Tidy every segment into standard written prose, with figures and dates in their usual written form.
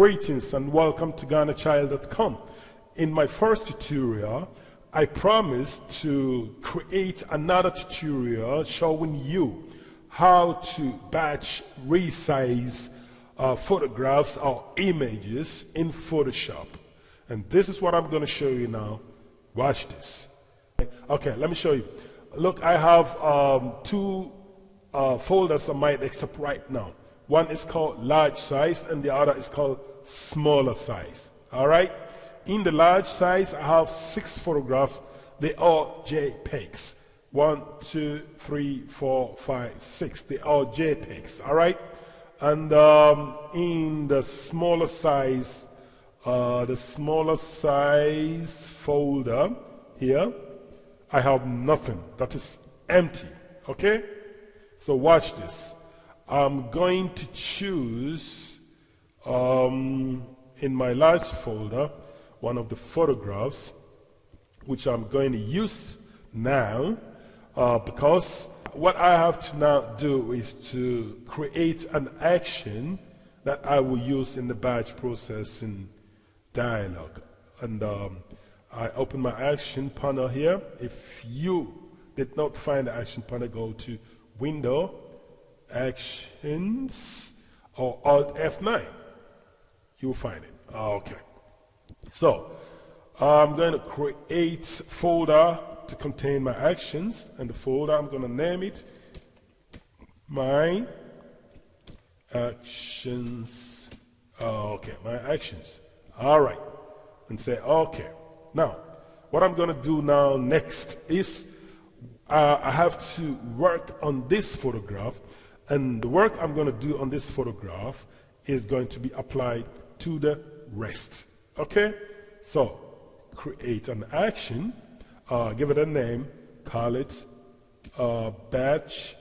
Greetings and welcome to Ghanachild.com. In my first tutorial, I promised to create another tutorial showing you how to batch resize photographs or images in Photoshop. And this is what I'm going to show you now. Watch this. Okay, let me show you. Look, I have two folders on my desktop right now. One is called large size and the other is called smaller size. All right? In the large size, I have 6 photographs. They are JPEGs. 1, 2, 3, 4, 5, 6. They are JPEGs. All right? And in the smaller size folder here, I have nothing. That is empty. Okay? So watch this. I'm going to choose in my large folder one of the photographs which I'm going to use now because what I have to now do is to create an action that I will use in the batch processing dialog. And I open my action panel here. If you did not find the action panel, go to Window, Actions, or Alt F9. You'll find it. Okay. So I'm going to create a folder to contain my actions, and the folder I'm going to name it My Actions. Okay, My Actions. All right. And say okay. Now, what I'm going to do now next is I have to work on this photograph, and the work I'm going to do on this photograph is going to be applied to the rest. Okay? So, create an action, give it a name, call it batch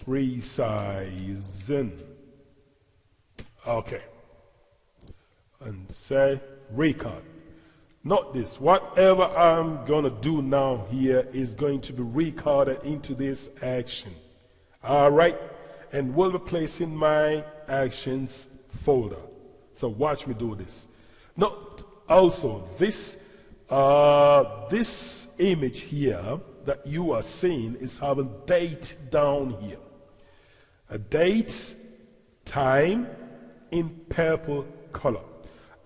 resizing. Okay. And say record. Note this, whatever I'm going to do now here is going to be recorded into this action. All right? And we'll be placing my actions folder. So watch me do this. Note also, this image here that you are seeing is having date down here. A date, time in purple color.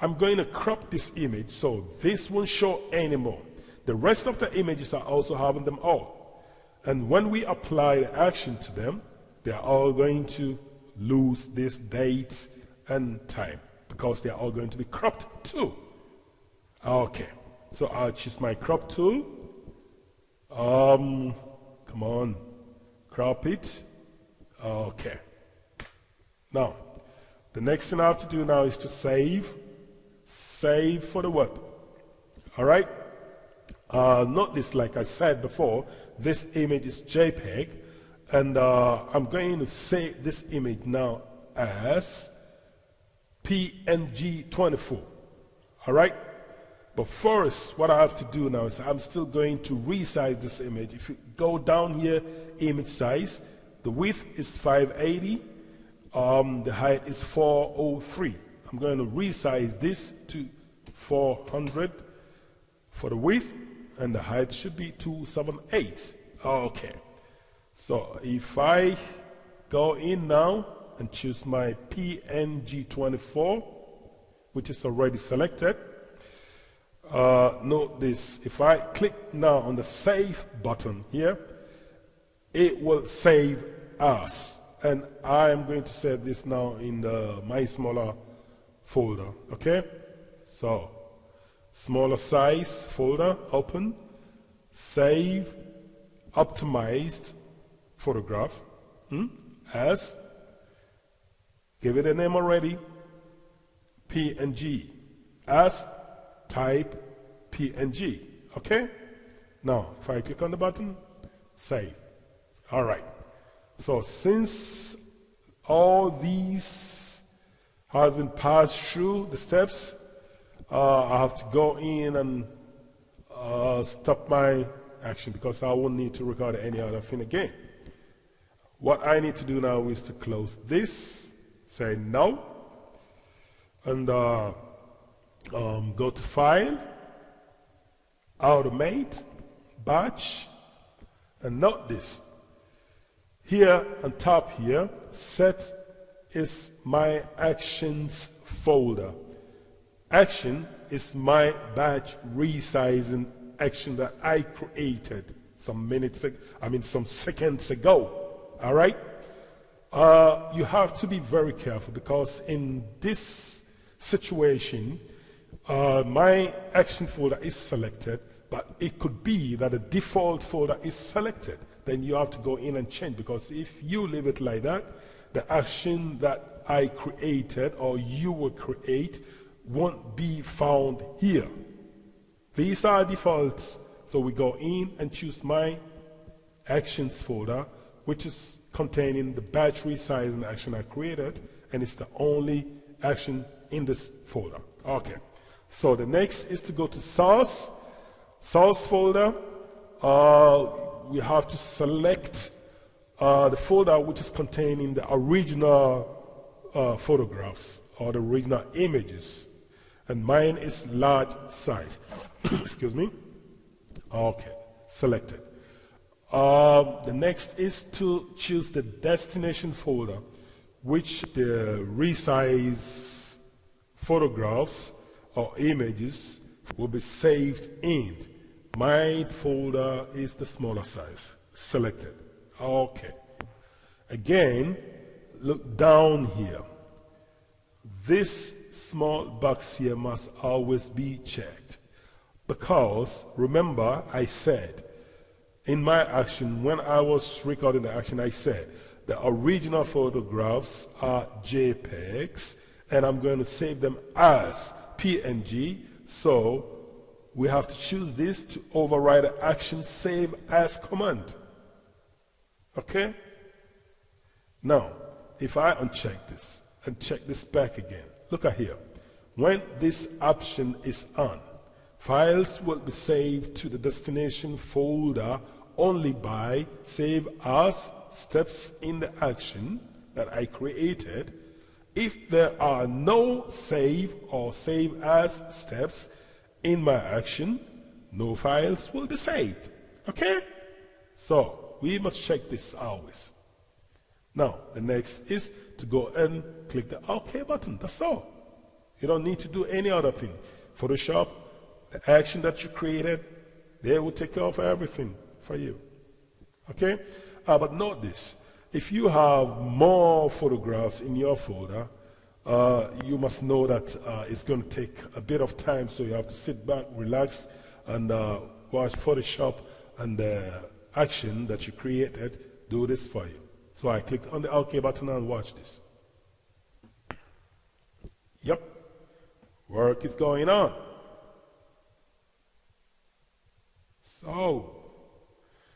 I'm going to crop this image so this won't show anymore. The rest of the images are also having them all. And when we apply the action to them, they are all going to lose this date and time because they are all going to be cropped too. Okay, so I'll choose my crop tool. Come on, crop it. Okay. Now, the next thing I have to do now is to save. Save for the web. All right? Notice, like I said before, this image is JPEG, and I'm going to save this image now as PNG24. All right? But first, what I have to do now is I'm still going to resize this image. If you go down here, image size, the width is 580, the height is 403. I'm going to resize this to 400 for the width, and the height should be 278. Okay. So if I go in now and choose my PNG24, which is already selected, note this. If I click now on the Save button here, it will save as. And I am going to save this now in the My Smaller folder. Okay? So, smaller size folder, open, save, optimized photograph as, give it a name already, PNG, as type PNG. Okay? Now, if I click on the button, save. All right. So, since all these has been passed through the steps, I have to go in and stop my action because I won't need to record any other thing again. What I need to do now is to close this, say no, and go to File, Automate, Batch, and note this. Here on top here, Set is my Actions folder. Action is my batch resizing action that I created some seconds ago. All right? You have to be very careful, because in this situation, my action folder is selected, but it could be that the default folder is selected. Then you have to go in and change, because if you leave it like that, the action that I created or you will create won't be found here. These are defaults. So we go in and choose my actions folder, which is containing the batch resizing action I created, and it's the only action in this folder. Okay. So the next is to go to source folder. We have to select the folder which is containing the original photographs or the original images, and mine is large size. Excuse me. Okay, selected. The next is to choose the destination folder, which the resize photographs or images will be saved in. My folder is the smaller size. Selected. Okay. Again, look down here. This small box here must always be checked, because remember I said in my action, when I was recording the action, I said the original photographs are JPEGs and I'm going to save them as PNG. So we have to choose this to override the action save as command. Okay? Now, if I uncheck this and check this back again, look at here. When this option is on, files will be saved to the destination folder only by save as steps in the action that I created. If there are no save or save as steps in my action, no files will be saved. Okay? So we must check this always. Now, the next is to go and click the OK button. That's all. You don't need to do any other thing. Photoshop, the action that you created, they will take care of everything for you. Okay? But note this. If you have more photographs in your folder, you must know that it's going to take a bit of time, so you have to sit back, relax, and watch Photoshop and the action that you created do this for you. So I clicked on the OK button and watch this. Yep, work is going on. So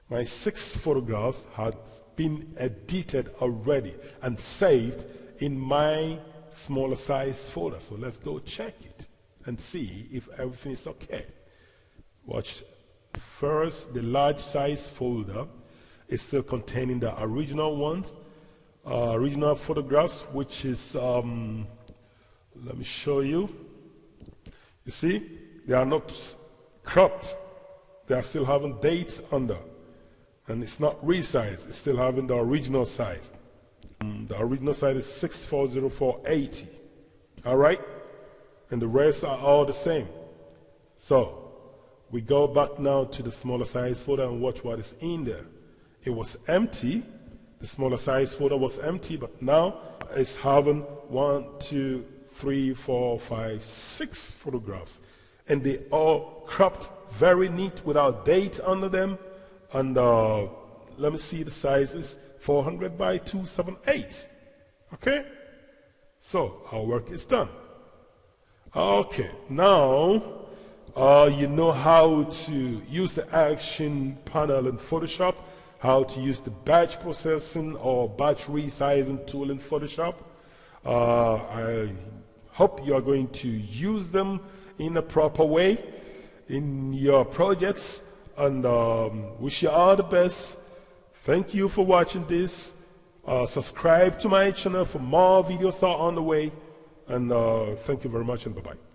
my 6 photographs had been edited already and saved in my smaller size folder. So let's go check it and see if everything is okay. Watch. First, the large size folder is still containing the original ones, original photographs, which is, let me show you. You see, they are not cropped. They are still having dates under. And it's not resized. It's still having the original size. The original size is 640480. All right? And the rest are all the same. So we go back now to the smaller size folder and watch what is in there. It was empty. The smaller size folder was empty, but now it's having 1, 2, 3, 4, 5, 6 photographs. And they all cropped very neat without date under them. And let me see the sizes. 400 by 278. Okay? So our work is done. Okay, now you know how to use the action panel in Photoshop, how to use the batch processing or batch resizing tool in Photoshop. I hope you are going to use them in a proper way in your projects, and wish you all the best. Thank you for watching this. Subscribe to my channel for more videos are on the way. And thank you very much, and bye-bye.